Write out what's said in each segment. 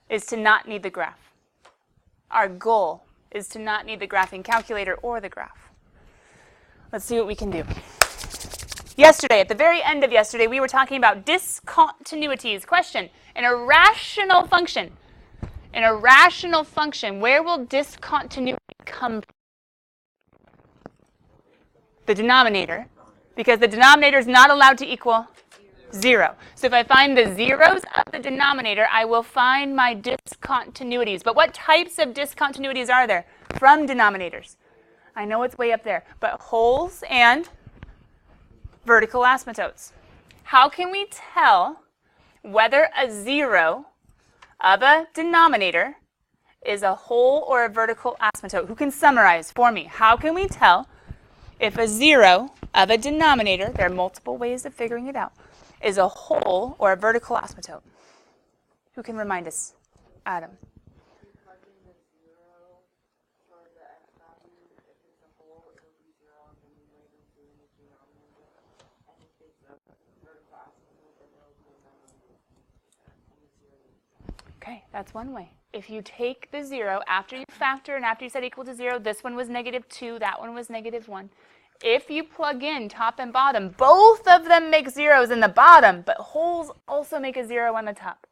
is to not need the graph. Our goal is to not need the graphing calculator or the graph. Let's see what we can do. Yesterday, at the very end of yesterday, we were talking about discontinuities. Question, in a rational function, where will discontinuity come from? The denominator, because the denominator is not allowed to equal 0. So if I find the zeros of the denominator, I will find my discontinuities. But what types of discontinuities are there from denominators? I know it's way up there, but wholes and vertical asymptotes. How can we tell whether a 0 of a denominator is a whole or a vertical asymptote? Who can summarize for me? How can we tell if a 0 of a denominator, there are multiple ways of figuring it out, is a whole or a vertical asymptote? Who can remind us? Adam. Okay, that's one way. If you take the 0 after you factor and after you set equal to 0, this one was -2, that one was -1. If you plug in top and bottom, both of them make zeros in the bottom, but wholes also make a 0 on the top.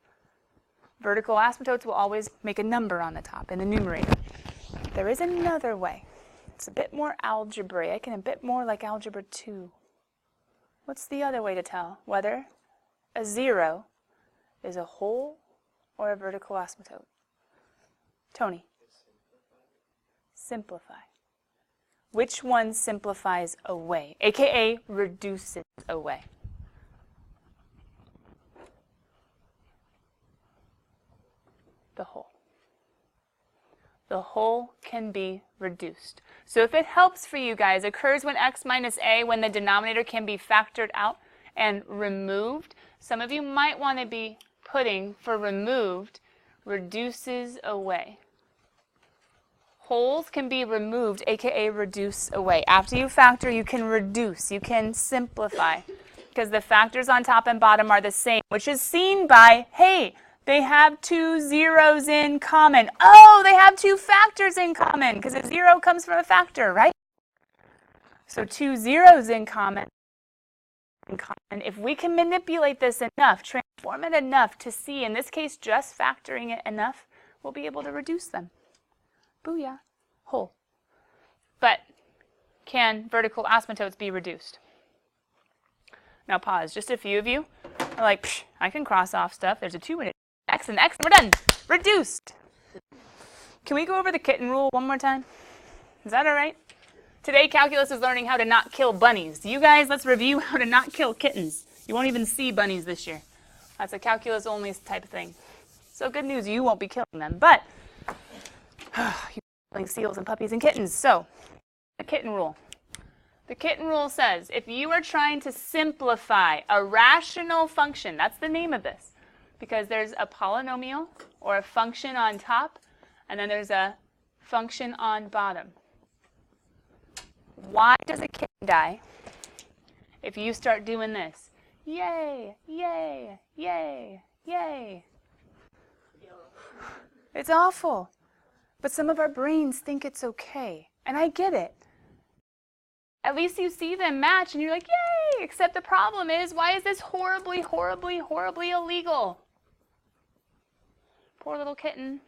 Vertical asymptotes will always make a number on the top in the numerator. There is another way. It's a bit more algebraic and a bit more like algebra 2. What's the other way to tell whether a 0 is a whole or a vertical asymptote? Tony. Simplify. Which one simplifies away, aka reduces away? The whole. The whole can be reduced. So if it helps for you guys, occurs when x minus a, when the denominator can be factored out and removed. Some of you might want to be putting for removed, reduces away. Wholes can be removed, aka reduce away. After you factor, you can reduce, you can simplify, because the factors on top and bottom are the same, which is seen by, hey, they have 2 zeros in common. Oh, they have 2 factors in common, because a 0 comes from a factor, right? So 2 zeros in common. If we can manipulate this enough, transform it enough to see, in this case, just factoring it enough, we'll be able to reduce them. Booyah. Whole. But can vertical asymptotes be reduced? Now pause. Just a few of you are like, psh, I can cross off stuff. There's a 2 in it. X and X, and we're done. Reduced. Can we go over the kitten rule one more time? Is that all right? Today, calculus is learning how to not kill bunnies. You guys, let's review how to not kill kittens. You won't even see bunnies this year. That's a calculus-only type of thing. So good news, you won't be killing them. But you're killing seals and puppies and kittens. So the kitten rule. The kitten rule says if you are trying to simplify a rational function, that's the name of this, because there's a polynomial or a function on top, and then there's a function on bottom. Why does a kitten die if you start doing this? Yay, yay, yay, yay. It's awful. But some of our brains think it's okay. And I get it. At least you see them match and you're like, yay! Except the problem is, why is this horribly, horribly, horribly illegal? Poor little kitten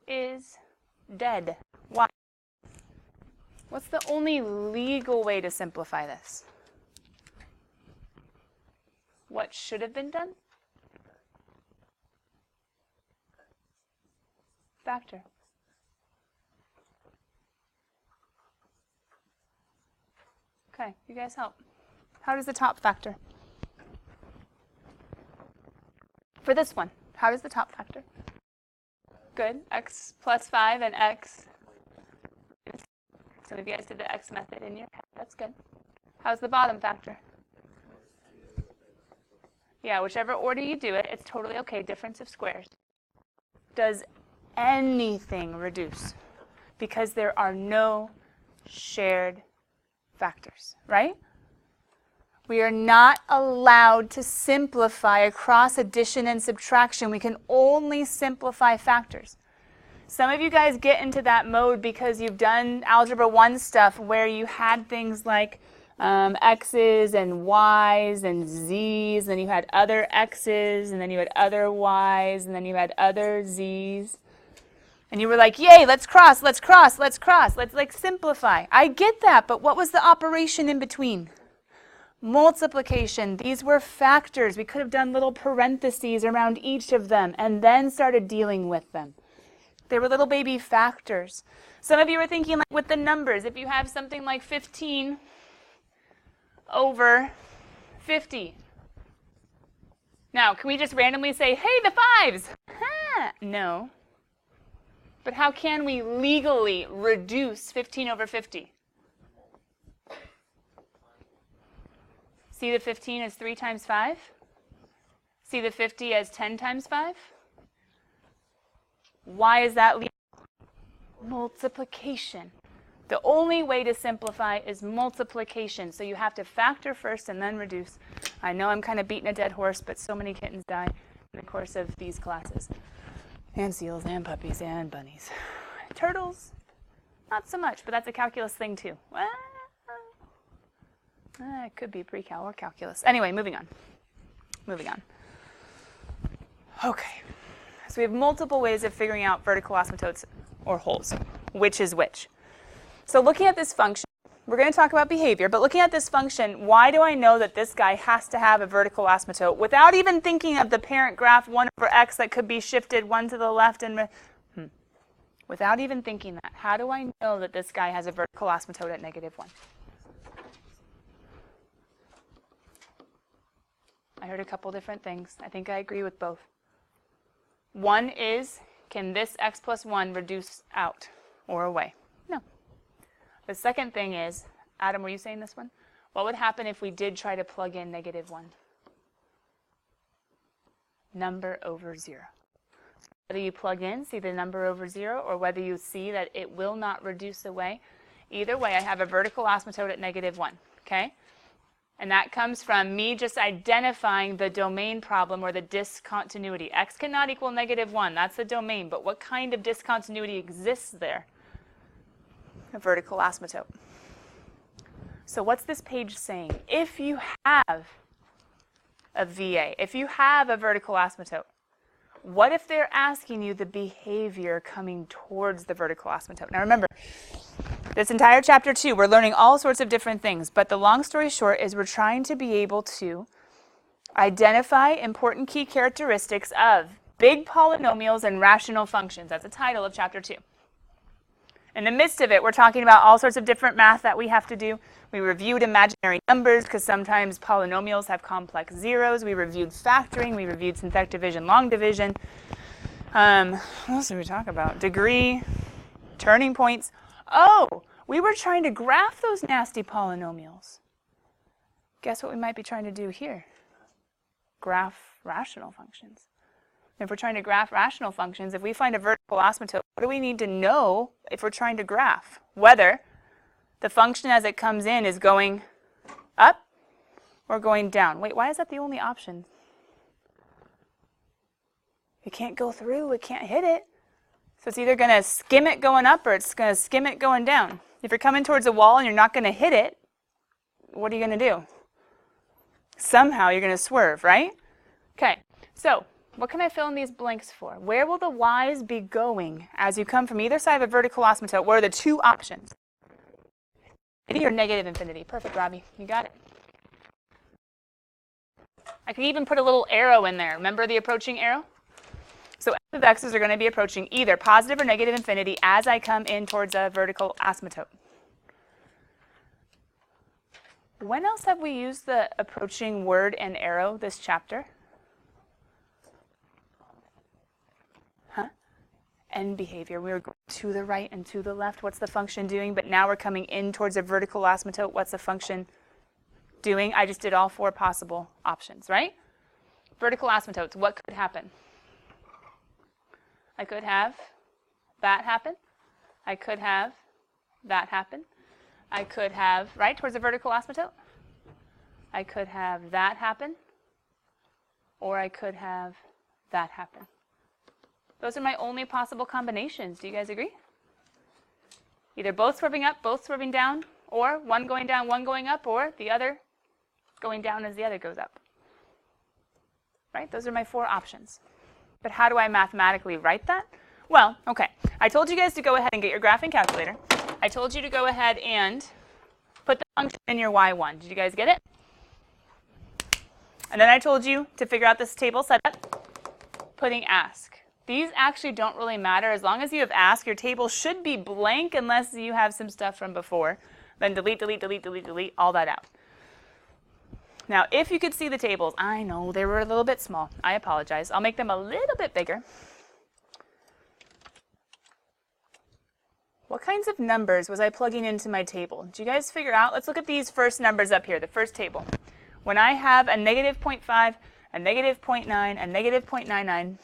is dead. Why? What's the only legal way to simplify this? What should have been done? Factor. Okay, you guys help. How does the top factor? For this one, how does the top factor? Good. X plus 5 and x. Some of you guys did the x method in your head. That's good. How's the bottom factor? Yeah, whichever order you do it, it's totally okay. Difference of squares. Does anything reduce? Because there are no shared factors, right? We are not allowed to simplify across addition and subtraction. We can only simplify factors. Some of you guys get into that mode because you've done Algebra 1 stuff where you had things like x's and y's and z's, and then you had other x's, and then you had other y's, and then you had other z's. And you were like, yay, let's cross, let's cross, let's cross, let's like simplify. I get that, but what was the operation in between? Multiplication. These were factors. We could have done little parentheses around each of them and then started dealing with them. They were little baby factors. Some of you were thinking like with the numbers, if you have something like 15 over 50. Now, can we just randomly say, hey, the fives? No. But how can we legally reduce 15 over 50? See the 15 as 3 times 5? See the 50 as 10 times 5? Why is that legal? Multiplication. The only way to simplify is multiplication. So you have to factor first and then reduce. I know I'm kind of beating a dead horse, but so many kittens die in the course of these classes. And seals and puppies and bunnies. Turtles, not so much, but that's a calculus thing too. Well, it could be pre-cal or calculus. Anyway, moving on. Okay. So we have multiple ways of figuring out vertical asymptotes or holes, which is which. So looking at this function, we're going to talk about behavior, but looking at this function, why do I know that this guy has to have a vertical asymptote without even thinking of the parent graph 1 over x that could be shifted 1 to the left and without even thinking that, how do I know that this guy has a vertical asymptote at -1? I heard a couple different things. I think I agree with both. One is, can this x plus 1 reduce out or away? No. The second thing is, Adam, were you saying this one? What would happen if we did try to plug in -1? Number over 0. Whether you plug in, see the number over 0, or whether you see that it will not reduce away, either way, I have a vertical asymptote at -1, okay? And that comes from me just identifying the domain problem or the discontinuity. X cannot equal -1. That's the domain. But what kind of discontinuity exists there? A vertical asymptote. So what's this page saying? If you have a VA, if you have a vertical asymptote, what if they're asking you the behavior coming towards the vertical asymptote? Now remember, this entire chapter 2, we're learning all sorts of different things, but the long story short is we're trying to be able to identify important key characteristics of big polynomials and rational functions. That's the title of chapter 2. In the midst of it, we're talking about all sorts of different math that we have to do. We reviewed imaginary numbers because sometimes polynomials have complex zeros. We reviewed factoring. We reviewed synthetic division, long division. What else did we talk about? Degree, turning points. Oh, we were trying to graph those nasty polynomials. Guess what we might be trying to do here? Graph rational functions. If we're trying to graph rational functions, if we find a vertical asymptote, what do we need to know if we're trying to graph? Whether the function as it comes in is going up or going down. Wait, why is that the only option? It can't go through, it can't hit it. So it's either going to skim it going up or it's going to skim it going down. If you're coming towards a wall and you're not going to hit it, what are you going to do? Somehow you're going to swerve, right? Okay, so what can I fill in these blanks for? Where will the y's be going as you come from either side of a vertical asymptote? What are the two options? Infinity or negative infinity? Perfect, Robbie. You got it. I could even put a little arrow in there. Remember the approaching arrow? So f of x's are going to be approaching either positive or negative infinity as I come in towards a vertical asymptote. When else have we used the approaching word and arrow this chapter? End behavior. We were going to the right and to the left. What's the function doing? But now we're coming in towards a vertical asymptote. What's the function doing? I just did all 4 possible options, right? Vertical asymptotes. What could happen? I could have that happen. I could have that happen. I could have, right, towards a vertical asymptote. I could have that happen, or I could have that happen. Those are my only possible combinations. Do you guys agree? Either both swerving up, both swerving down, or one going down, one going up, or the other going down as the other goes up. Right? Those are my 4 options. But how do I mathematically write that? Well, okay. I told you guys to go ahead and get your graphing calculator. I told you to go ahead and put the function in your y1. Did you guys get it? And then I told you to figure out this table setup, putting ask. These actually don't really matter. As long as you have ask, your table should be blank unless you have some stuff from before. Then delete, delete, delete, delete, delete, all that out. Now, if you could see the tables, I know they were a little bit small. I apologize. I'll make them a little bit bigger. What kinds of numbers was I plugging into my table? Did you guys figure out? Let's look at these first numbers up here, the first table. When I have a negative 0.5, a negative 0.9, a negative 0.99,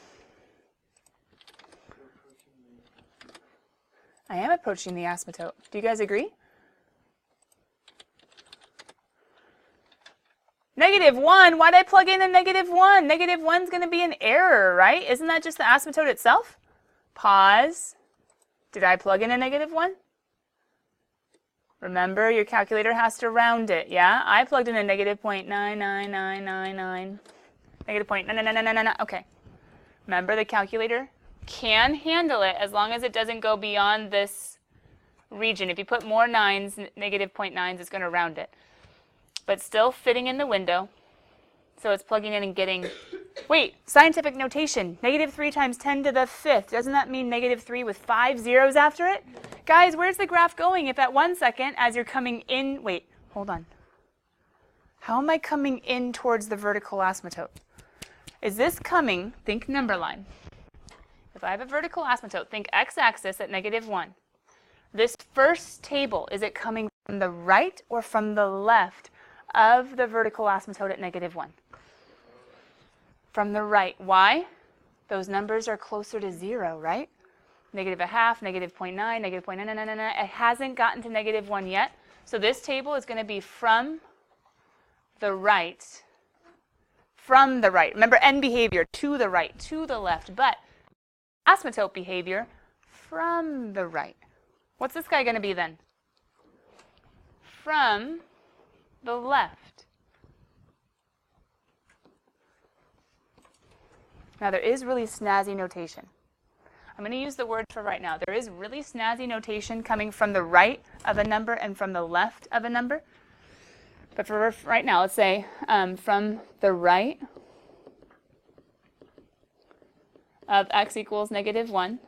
I am approaching the asymptote. Do you guys agree? Negative 1, why did I plug in a negative 1? Negative 1 is going to be an error, right? Isn't that just the asymptote itself? Pause. Did I plug in a negative 1? Remember, your calculator has to round it, yeah? I plugged in a negative 0.99999. Negative 0.99999. Okay. Remember, the calculator can handle it as long as it doesn't go beyond this region. If you put more 9s, negative 0.9s, it's going to round it. But still fitting in the window. So it's plugging in and getting, wait, scientific notation, negative 3 times 10 to the 5th. Doesn't that mean negative 3 with 5 zeros after it? Guys, where's the graph going? If at 1 second, as you're coming in, wait, hold on. How am I coming in towards the vertical asymptote? Is this coming, think number line. If I have a vertical asymptote, think x-axis at negative 1. This first table, is it coming from the right or from the left of the vertical asymptote at negative 1? From the right. Why? Those numbers are closer to 0, right? Negative 0.5, negative 0.9, negative 0.999. It hasn't gotten to negative 1 yet. So this table is going to be from the right. From the right. Remember, end behavior, to the right, to the left. But asymptote behavior, from the right. What's this guy going to be then? From the left. Now, there is really snazzy notation. I'm going to use the word for right now. There is really snazzy notation coming from the right of a number and from the left of a number. But for right now, let's say from the right of x equals negative 1. I'm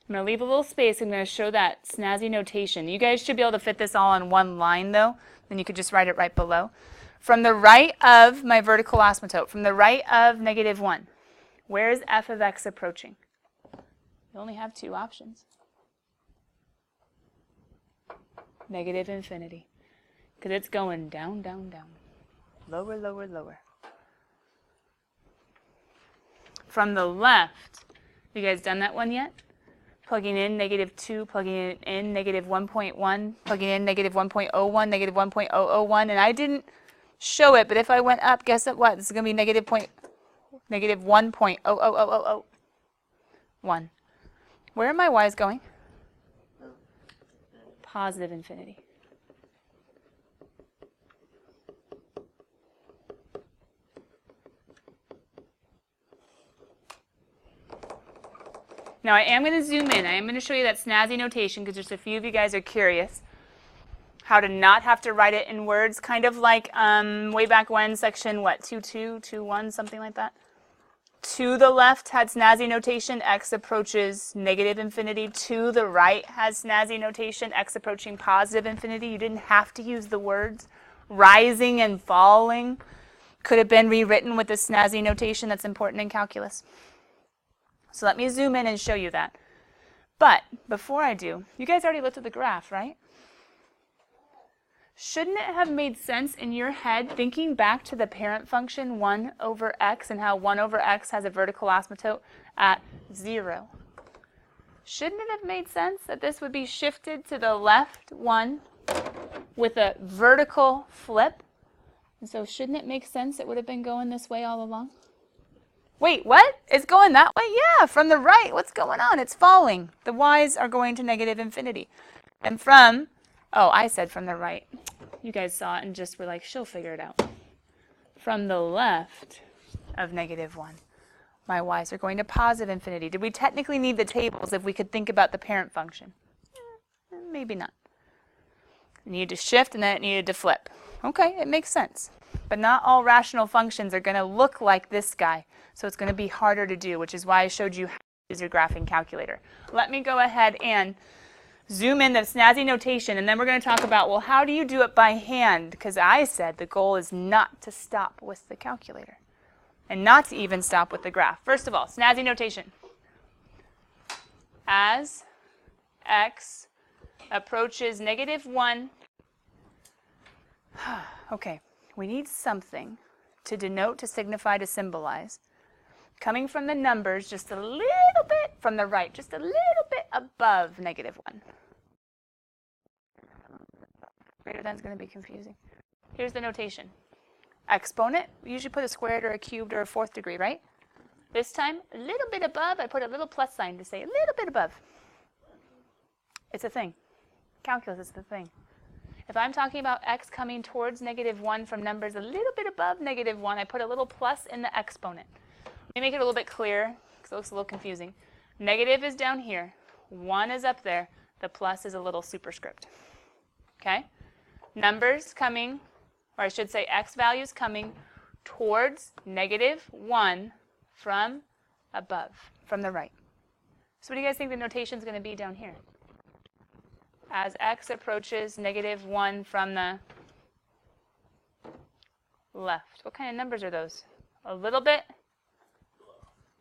going to leave a little space. I'm going to show that snazzy notation. You guys should be able to fit this all on one line, though. Then you could just write it right below. From the right of my vertical asymptote, from the right of negative 1, where is f of x approaching? You only have 2 options. Negative infinity. Because it's going down, down, down. Lower, lower, lower. From the left, you guys done that one yet? Plugging in negative 2, plugging it in negative 1.1, plugging in negative 1.01, negative 1.001, and I didn't show it, but if I went up, guess what? This is going to be negative 1.00001. Where are my y's going? Positive infinity. Now I am going to zoom in. I am going to show you that snazzy notation because just a few of you guys are curious how to not have to write it in words, kind of like way back when, section, what, 2.2, 2.1, something like that. To the left had snazzy notation, x approaches negative infinity. To the right has snazzy notation, x approaching positive infinity. You didn't have to use the words. Rising and falling could have been rewritten with the snazzy notation that's important in calculus. So let me zoom in and show you that. But before I do, you guys already looked at the graph, right? Shouldn't it have made sense in your head, thinking back to the parent function 1 over x and how 1 over x has a vertical asymptote at 0? Shouldn't it have made sense that this would be shifted to the left 1 with a vertical flip. And so shouldn't it make sense it would have been going this way all along? Wait, what? It's going that way? Yeah, from the right. What's going on? It's falling. The y's are going to negative infinity. And from, oh, I said from the right. You guys saw it and just were like, she'll figure it out. From the left of negative 1, my y's are going to positive infinity. Did we technically need the tables if we could think about the parent function? Maybe not. It needed to shift and then it needed to flip. Okay, it makes sense. But not all rational functions are going to look like this guy. So it's going to be harder to do, which is why I showed you how to use your graphing calculator. Let me go ahead and zoom in the snazzy notation, and then we're going to talk about, well, how do you do it by hand? Because I said the goal is not to stop with the calculator and not to even stop with the graph. First of all, snazzy notation. As x approaches negative 1, okay, we need something to denote, to signify, to symbolize, coming from the numbers just a little bit from the right, just a little bit above negative 1. Greater than is going to be confusing. Here's the notation. Exponent, we usually put a squared or a cubed or a 4th degree, right? This time, a little bit above, I put a little plus sign to say a little bit above. It's a thing. Calculus is the thing. If I'm talking about x coming towards negative 1 from numbers a little bit above negative 1, I put a little plus in the exponent. Let me make it a little bit clearer because it looks a little confusing. Negative is down here. 1 is up there. The plus is a little superscript. Okay? Numbers coming, or I should say x values coming towards negative 1 from above, from the right. So what do you guys think the notation is going to be down here? As x approaches negative 1 from the left. What kind of numbers are those? A little bit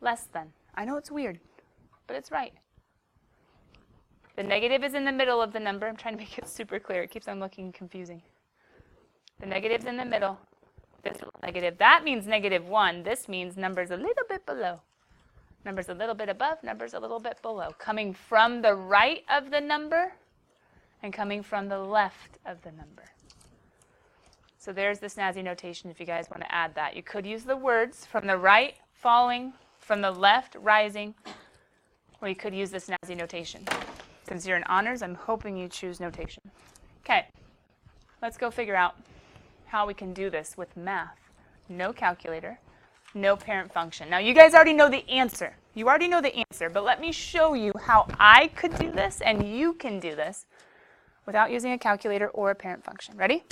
less than. I know it's weird, but it's right. The negative is in the middle of the number. I'm trying to make it super clear. It keeps on looking confusing. The negative's in the middle. This little negative. That means negative 1. This means numbers a little bit below. Numbers a little bit above, numbers a little bit below. Coming from the right of the number and coming from the left of the number. So there's the snazzy notation if you guys want to add that. You could use the words from the right falling, from the left rising, or you could use the snazzy notation. Since you're in honors, I'm hoping you choose notation. Okay, let's go figure out how we can do this with math. No calculator, no parent function. Now you guys already know the answer. You already know the answer, but let me show you how I could do this and you can do this without using a calculator or a parent function. Ready?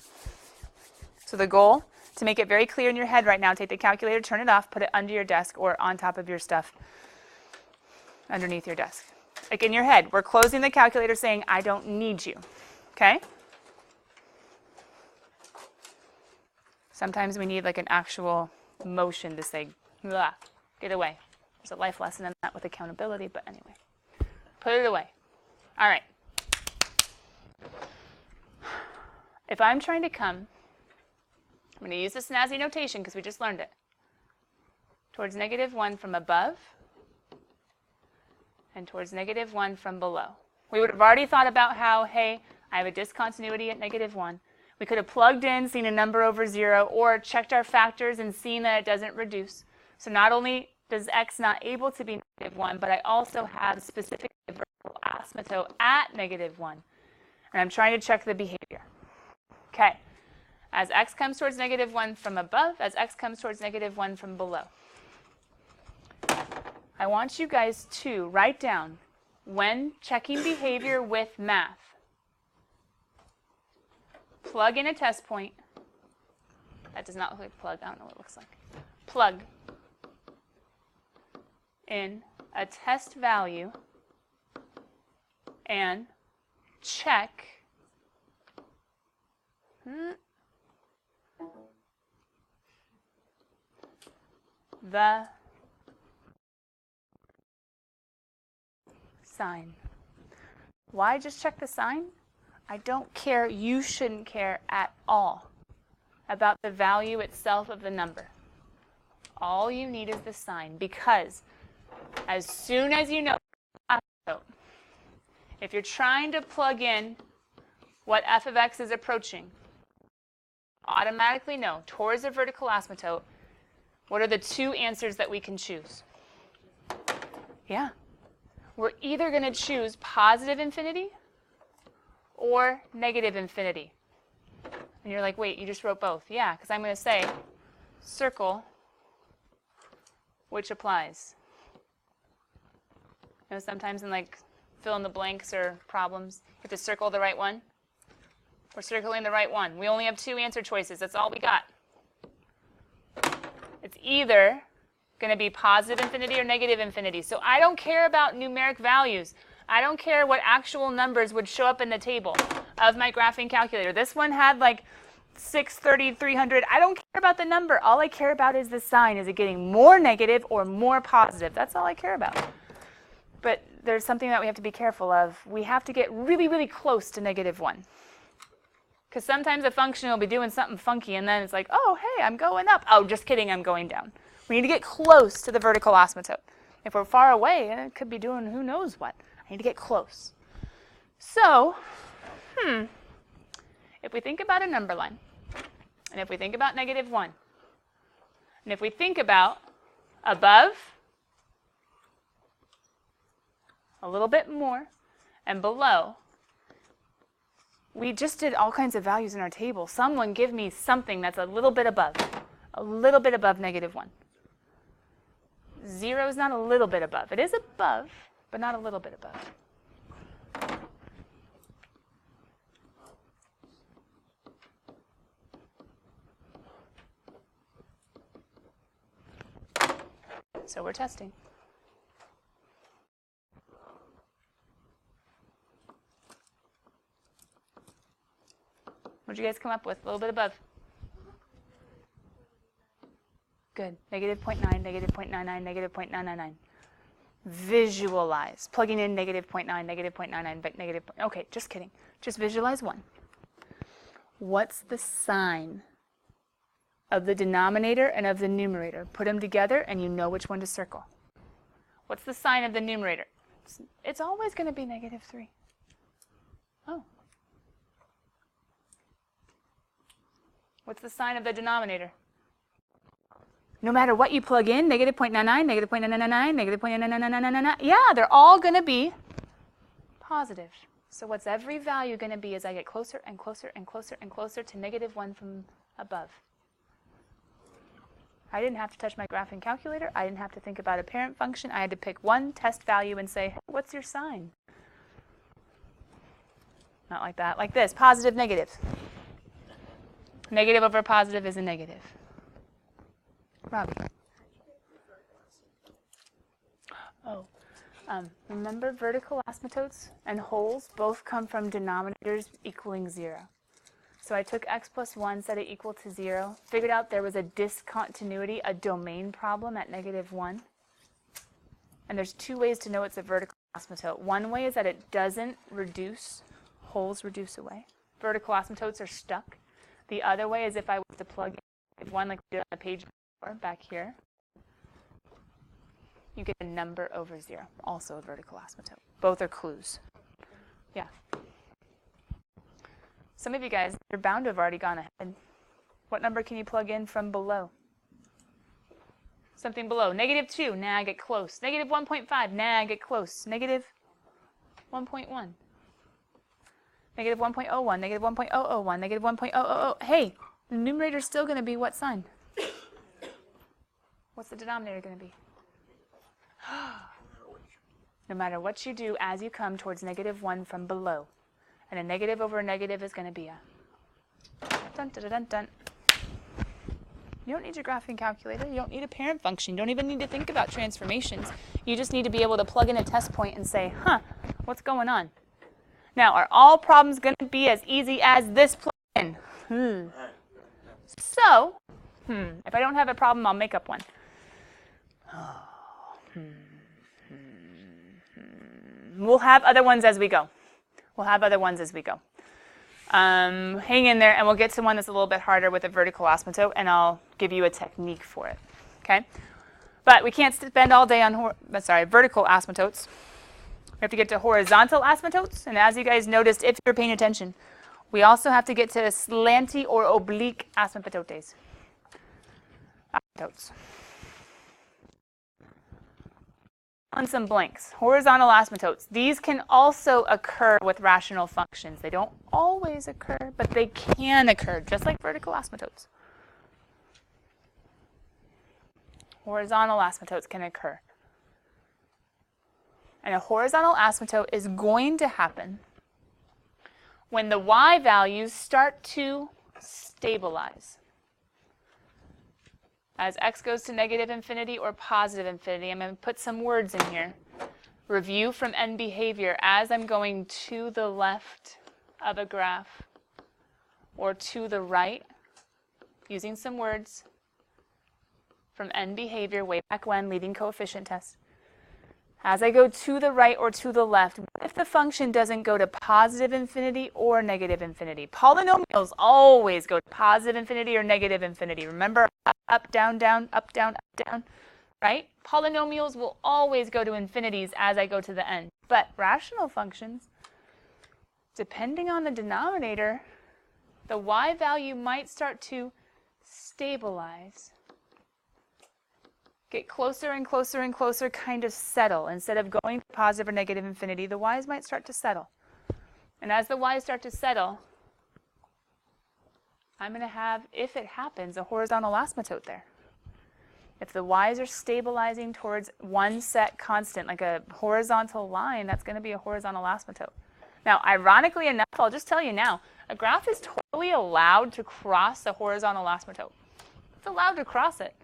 So the goal, to make it very clear in your head right now, take the calculator, turn it off, put it under your desk or on top of your stuff underneath your desk. Like in your head, we're closing the calculator saying, I don't need you. Okay? Sometimes we need like an actual motion to say, get away. There's a life lesson in that with accountability, but anyway. Put it away. All right. If I'm trying to come, I'm going to use the snazzy notation because we just learned it, towards negative 1 from above and towards negative 1 from below. We would have already thought about how, hey, I have a discontinuity at negative 1. We could have plugged in, seen a number over 0, or checked our factors and seen that it doesn't reduce. So not only does x not able to be negative 1, but I also have specific vertical asymptote at negative 1. And I'm trying to check the behavior. Okay. As x comes towards negative 1 from above, as x comes towards negative 1 from below. I want you guys to write down, when checking behavior with math, plug in a test point. That does not look like plug. I don't know what it looks like. Plug in a test value and check the sign. Why just check the sign? I don't care. You shouldn't care at all about the value itself of the number. All you need is the sign, because as soon as you know, if you're trying to plug in what f of x is approaching? Automatically know. Towards a vertical asymptote, what are the two answers that we can choose? Yeah. We're either going to choose positive infinity or negative infinity. And you're like, wait, you just wrote both. Yeah, because I'm going to say circle which applies. You know, sometimes in like fill in the blanks or problems, you have to circle the right one. We're circling the right one. We only have two answer choices. That's all we got. It's either going to be positive infinity or negative infinity. So I don't care about numeric values. I don't care what actual numbers would show up in the table of my graphing calculator. This one had like 630, 300. I don't care about the number. All I care about is the sign. Is it getting more negative or more positive? That's all I care about. But there's something that we have to be careful of. We have to get really, really close to -1. Because sometimes a function will be doing something funky, and then it's like, oh, hey, I'm going up. Oh, just kidding, I'm going down. We need to get close to the vertical asymptote. If we're far away, it could be doing who knows what. I need to get close. So, if we think about a number line, and if we think about -1, and if we think about above, a little bit more, and below, we just did all kinds of values in our table. Someone give me something that's a little bit above -1. 0 is not a little bit above. It is above, but not a little bit above. So we're testing. What did you guys come up with? A little bit above. Good. -0.9, -0.99, -0.999. Visualize. Plugging in -0.9, -0.99, but negative. Okay, just kidding. Just visualize one. What's the sign of the denominator and of the numerator? Put them together and you know which one to circle. What's the sign of the numerator? It's always going to be -3. Oh. What's the sign of the denominator? No matter what you plug in, -0.99, -0.999, -0.999, yeah, they're all going to be positive. So what's every value going to be as I get closer and closer and closer and closer to -1 from above? I didn't have to touch my graphing calculator. I didn't have to think about a parent function. I had to pick one test value and say, hey, what's your sign? Not like that. Like this, positive, negative. Negative over positive is a negative. Robbie. Oh, remember vertical asymptotes and holes both come from denominators equaling 0. So I took x plus 1, set it equal to 0, figured out there was a discontinuity, a domain problem at -1. And there's two ways to know it's a vertical asymptote. One way is that it doesn't reduce, holes reduce away. Vertical asymptotes are stuck. The other way is if I was to plug in one like we did on the page before, back here, you get a number over 0, also a vertical asymptote. Both are clues. Yeah. Some of you guys, you're bound to have already gone ahead. What number can you plug in from below? Something below. -2, nah, I get close. -1.5, nah, I get close. -1.1. -1.01, -1.001, -1.000. Hey, the numerator is still going to be what sign? What's the denominator going to be? No matter what you do as you come towards -1 from below. And a negative over a negative is going to be a dun, dun, dun, dun. You don't need your graphing calculator. You don't need a parent function. You don't even need to think about transformations. You just need to be able to plug in a test point and say, what's going on? Now, are all problems going to be as easy as this plug-in? So, if I don't have a problem, I'll make up one. We'll have other ones as we go. Hang in there, and we'll get to one that's a little bit harder with a vertical asymptote, and I'll give you a technique for it. Okay? But we can't spend all day on vertical asymptotes. We have to get to horizontal asymptotes, and as you guys noticed, if you're paying attention, We also have to get to slanty or oblique asymptotes. On some blanks. Horizontal asymptotes. These can also occur with rational functions. They don't always occur, but they can occur, just like vertical asymptotes. Horizontal asymptotes can occur. And a horizontal asymptote is going to happen when the y values start to stabilize. As x goes to negative infinity or positive infinity, I'm going to put some words in here. Review from end behavior as I'm going to the left of a graph or to the right, using some words from end behavior way back when, leading coefficient test. As I go to the right or to the left, what if the function doesn't go to positive infinity or negative infinity? Polynomials always go to positive infinity or negative infinity. Remember, up, down, up, down, right? Polynomials will always go to infinities as I go to the end. But rational functions, depending on the denominator, the y value might start to stabilize. Get closer and closer and closer, kind of settle. Instead of going to positive or negative infinity, the y's might start to settle. And as the y's start to settle, I'm going to have, if it happens, a horizontal asymptote there. If the y's are stabilizing towards one set constant, like a horizontal line, that's going to be a horizontal asymptote. Now, ironically enough, I'll just tell you now, a graph is totally allowed to cross a horizontal asymptote. It's allowed to cross it.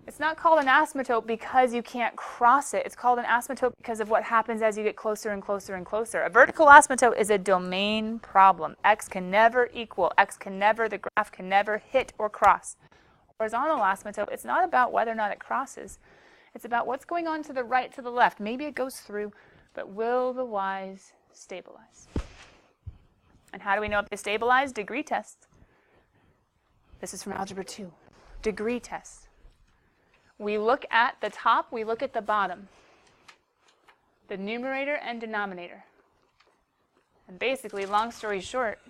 It's not called an asymptote because you can't cross it. It's called an asymptote because of what happens as you get closer and closer and closer. A vertical asymptote is a domain problem. X can never equal. The graph can never hit or cross. Horizontal asymptote, it's not about whether or not it crosses. It's about what's going on to the right, to the left. Maybe it goes through, but will the y's stabilize? And how do we know if they stabilize? Degree test. This is from Algebra 2. Degree test. We look at the top, we look at the bottom, the numerator and denominator. And basically, long story short,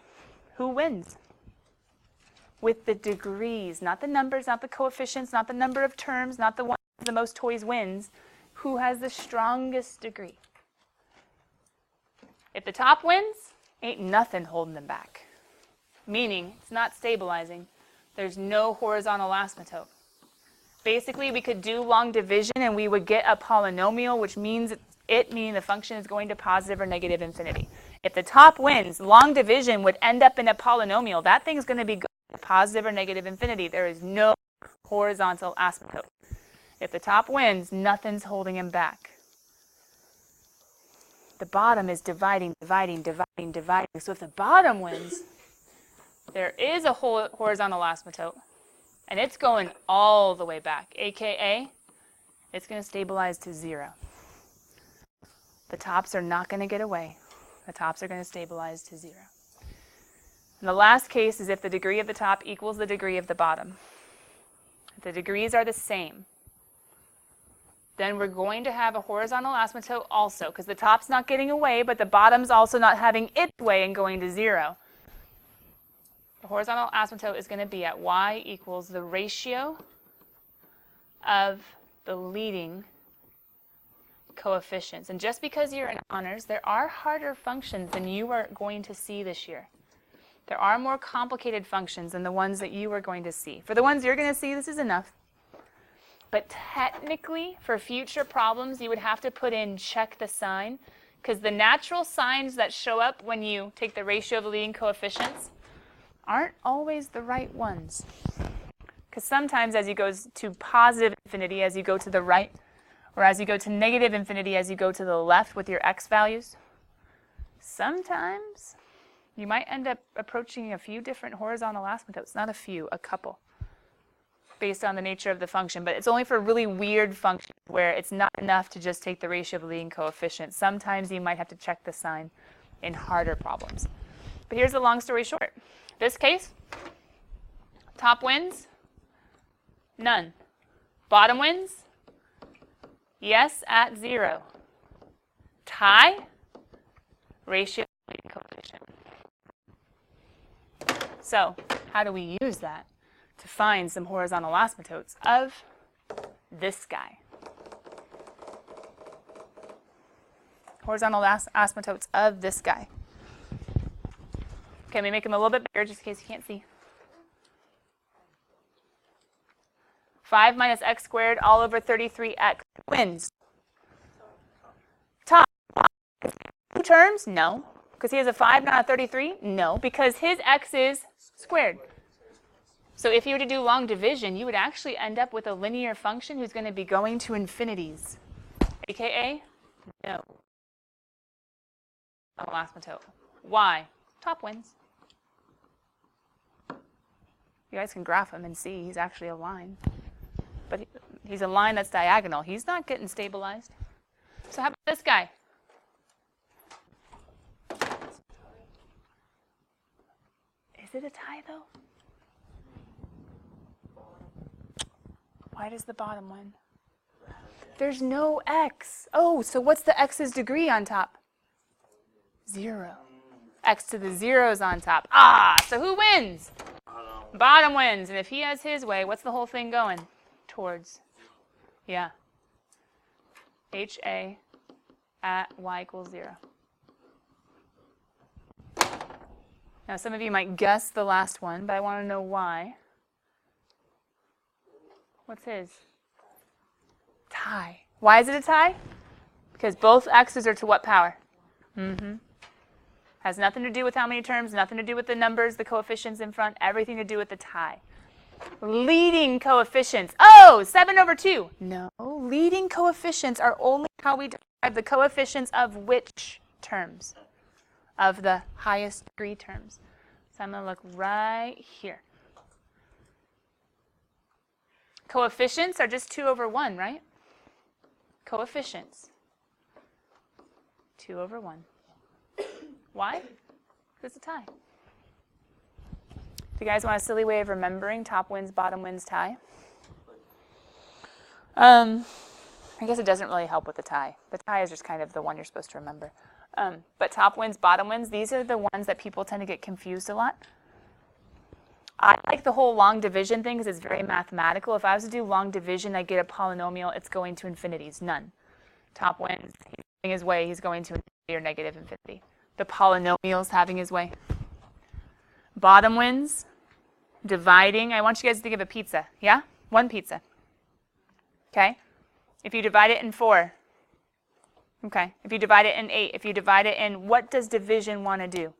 who wins? With the degrees, not the numbers, not the coefficients, not the number of terms, not the one with the most toys wins. Who has the strongest degree? If the top wins, ain't nothing holding them back. Meaning, it's not stabilizing. There's no horizontal asymptote. Basically, we could do long division and we would get a polynomial, which means meaning the function is going to positive or negative infinity. If the top wins, long division would end up in a polynomial. That thing's going to be going to positive or negative infinity. There is no horizontal asymptote. If the top wins, nothing's holding him back. The bottom is dividing. So if the bottom wins, there is a horizontal asymptote. And it's going all the way back, aka it's going to stabilize to 0. The tops are not going to get away. The tops are going to stabilize to 0. And the last case is if the degree of the top equals the degree of the bottom. If the degrees are the same, then we're going to have a horizontal asymptote also, because the top's not getting away, but the bottom's also not having its way and going to 0. The horizontal asymptote is going to be at y equals the ratio of the leading coefficients. And just because you're in honors, there are harder functions than you are going to see this year. There are more complicated functions than the ones that you are going to see. For the ones you're going to see, this is enough. But technically, for future problems, you would have to put in check the sign, because the natural signs that show up when you take the ratio of the leading coefficients aren't always the right ones. Because sometimes as you go to positive infinity as you go to the right, or as you go to negative infinity as you go to the left with your x values, sometimes you might end up approaching a few different horizontal asymptotes. Not a few, a couple, based on the nature of the function. But it's only for really weird functions where it's not enough to just take the ratio of the leading coefficient. Sometimes you might have to check the sign in harder problems. But here's the long story short. This case, top wins, none. Bottom wins, yes at 0. Tie, ratio of leading coefficient. So how do we use that to find some horizontal asymptotes of this guy? Horizontal asymptotes of this guy. Okay, let me make him a little bit bigger just in case you can't see. 5 minus x squared all over 33x wins. Top. 2 terms? No. Because he has a 5, not a 33? No, because his x is squared. So if you were to do long division, you would actually end up with a linear function who's going to be going to infinities. AKA, no. Asymptote. Why? Top wins. You guys can graph him and see he's actually a line. But he's a line that's diagonal. He's not getting stabilized. So how about this guy? Is it a tie, though? Why does the bottom win? There's no x. Oh, so what's the x's degree on top? 0. X to the 0 is on top. Ah, so who wins? Bottom wins. And if he has his way, what's the whole thing going towards? Yeah. HA at y equals 0. Now, some of you might guess the last one, but I want to know why. What's his? Tie. Why is it a tie? Because both x's are to what power? Has nothing to do with how many terms, nothing to do with the numbers, the coefficients in front, everything to do with the tie. Leading coefficients. Oh, 7 over 2. No, leading coefficients are only how we describe the coefficients of which terms? Of the highest degree terms. So I'm going to look right here. Coefficients are just 2 over 1, right? Coefficients. 2 over 1. Why? Because it's a tie. Do you guys want a silly way of remembering top wins, bottom wins, tie? I guess it doesn't really help with the tie. The tie is just kind of the one you're supposed to remember. But top wins, bottom wins, these are the ones that people tend to get confused a lot. I like the whole long division thing because it's very mathematical. If I was to do long division, I get a polynomial, it's going to infinities, none. Top wins, he's having his way, he's going to infinity or negative infinity. The polynomial's having his way. Bottom wins, dividing. I want you guys to think of a pizza, yeah? One pizza. Okay? If you divide it in 4, okay. If you divide it in 8, if you divide it in, what does division want to do?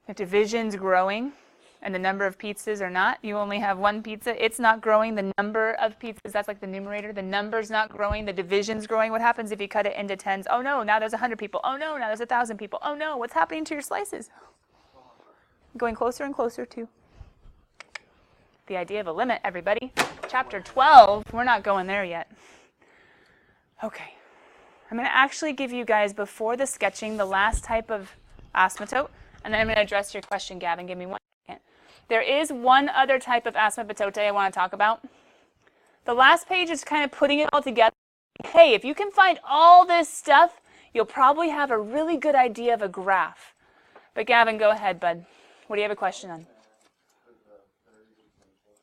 If division's growing and the number of pizzas are not, you only have one pizza, it's not growing, the number of pizzas, that's like the numerator, the number's not growing, the division's growing. What happens if you cut it into tens? Oh no, now there's 100 people. Oh no, now there's 1,000 people. Oh no, what's happening to your slices? Going closer and closer to the idea of a limit, everybody. Chapter 12, we're not going there yet. Okay, I'm going to actually give you guys, before the sketching, the last type of asymptote, and then I'm going to address your question, Gavin. Give me 1 second. There is one other type of asymptote I want to talk about. The last page is kind of putting it all together. Hey, if you can find all this stuff, you'll probably have a really good idea of a graph. But Gavin, go ahead, bud. What do you have a question on?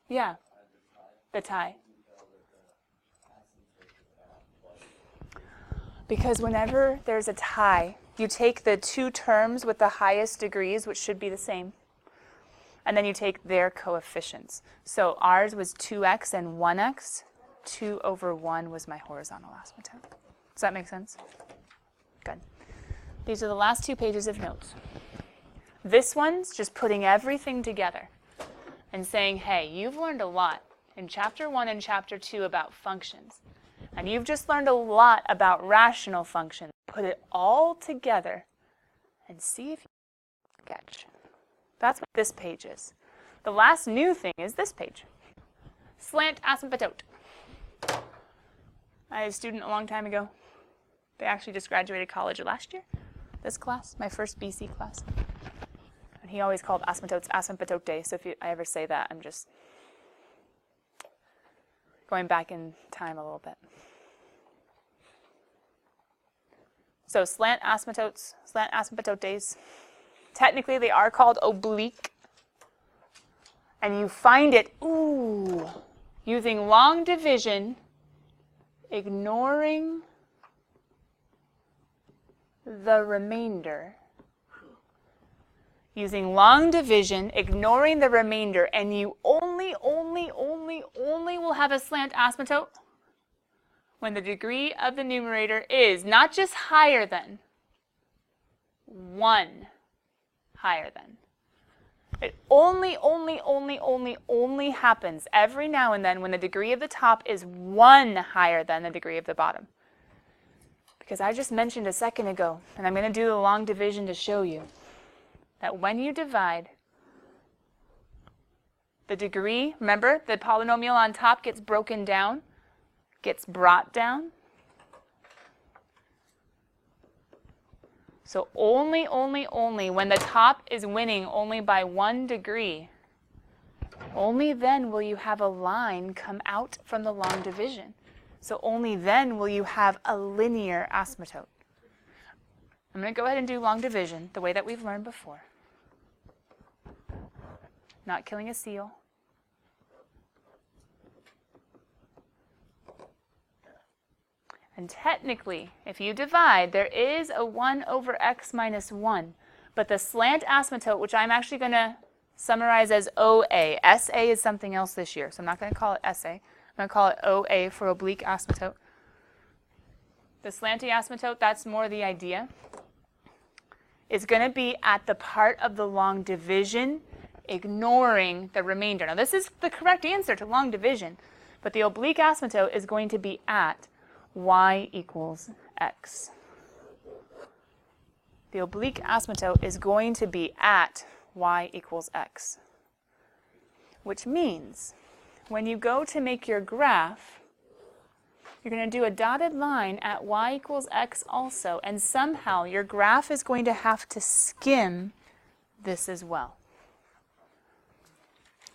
Yeah, the tie. Because whenever there's a tie, you take the 2 terms with the highest degrees, which should be the same, and then you take their coefficients. So ours was 2x and 1x. 2 over 1 was my horizontal asymptote. Does that make sense? Good. These are the last 2 pages of notes. This one's just putting everything together and saying, hey, you've learned a lot in Chapter 1 and Chapter 2 about functions. And you've just learned a lot about rational functions. Put it all together and see if you can sketch. That's what this page is. The last new thing is this page. Slant asymptote. I had a student a long time ago. They actually just graduated college last year. This class, my first BC class. And he always called asymptotes asymptote. So if I ever say that, I'm just going back in time a little bit. So slant asymptotes, slant asymptotes. Technically, they are called oblique and you find it, using long division, ignoring the remainder. Using long division, ignoring the remainder, and you only will have a slant asymptote when the degree of the numerator is not just higher than, 1 higher than. It only happens every now and then when the degree of the top is 1 higher than the degree of the bottom. Because I just mentioned a second ago, and I'm going to do the long division to show you, that when you divide, the degree, remember, the polynomial on top gets broken down, gets brought down. So only when the top is winning only by 1 degree, only then will you have a line come out from the long division. So only then will you have a linear asymptote. I'm going to go ahead and do long division the way that we've learned before. Not killing a seal. And technically, if you divide, there is a 1 over x minus 1. But the slant asymptote, which I'm actually going to summarize as OA. SA is something else this year, so I'm not going to call it SA. I'm going to call it OA for oblique asymptote. The slanty asymptote, that's more the idea, is going to be at the part of the long division, ignoring the remainder. Now, this is the correct answer to long division, but the oblique asymptote is going to be at y equals x. The oblique asymptote is going to be at y equals x, which means when you go to make your graph, you're going to do a dotted line at y equals x also, and somehow your graph is going to have to skim this as well.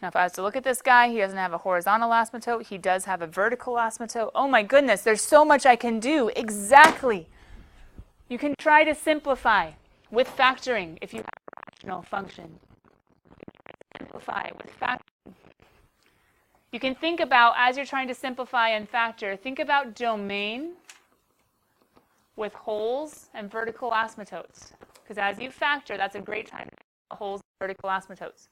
Now, if I was to look at this guy, he doesn't have a horizontal asymptote. He does have a vertical asymptote. Oh my goodness, there's so much I can do. Exactly. You can try to simplify with factoring if you have a rational function. Simplify with factoring. You can think about, as you're trying to simplify and factor, think about domain with holes and vertical asymptotes. Because as you factor, that's a great time to have holes and vertical asymptotes.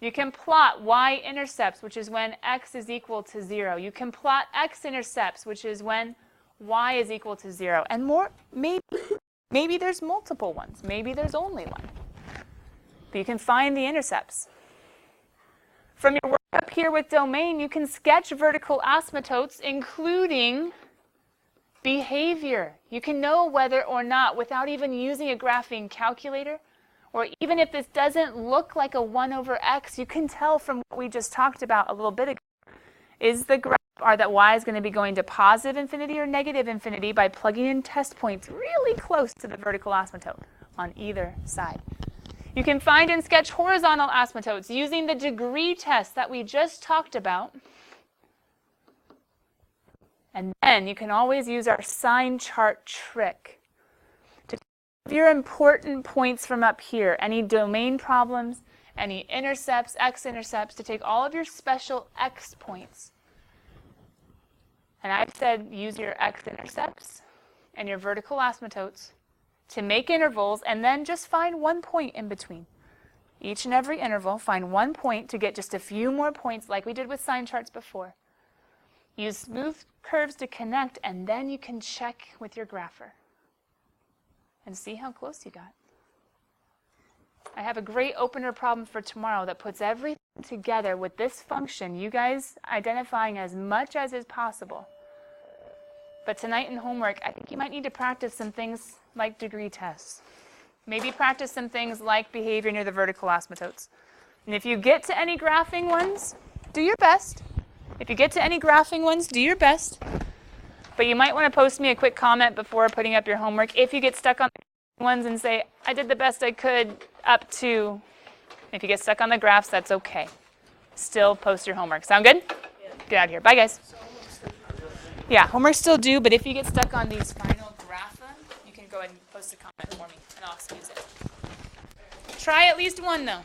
You can plot y-intercepts, which is when x is equal to 0. You can plot x-intercepts, which is when y is equal to 0. And more, maybe there's multiple ones. Maybe there's only one. But you can find the intercepts. From your work up here with domain, you can sketch vertical asymptotes, including behavior. You can know whether or not, without even using a graphing calculator, or even if this doesn't look like a 1 over x, you can tell from what we just talked about a little bit ago. Is the graph that y is going to be going to positive infinity or negative infinity by plugging in test points really close to the vertical asymptote on either side. You can find and sketch horizontal asymptotes using the degree test that we just talked about. And then you can always use our sign chart trick to take your important points from up here, any domain problems, any intercepts, x-intercepts, to take all of your special x points. And I've said use your x-intercepts and your vertical asymptotes to make intervals, and then just find one point in between. Each and every interval, find one point to get just a few more points like we did with sign charts before. Use smooth curves to connect, and then you can check with your grapher and see how close you got. I have a great opener problem for tomorrow that puts everything together with this function, you guys identifying as much as is possible. But tonight in homework, I think you might need to practice some things like degree tests. Maybe practice some things like behavior near the vertical asymptotes. And if you get to any graphing ones, do your best. If you get to any graphing ones, do your best. But you might want to post me a quick comment before putting up your homework if you get stuck on the ones and say, I did the best I could up to. If you get stuck on the graphs, that's okay. Still post your homework. Sound good? Yeah. Get out of here. Bye, guys. Yeah, homework still due, but if you get stuck on these final grapha, you can go ahead and post a comment for me, and I'll excuse it. Try at least one, though.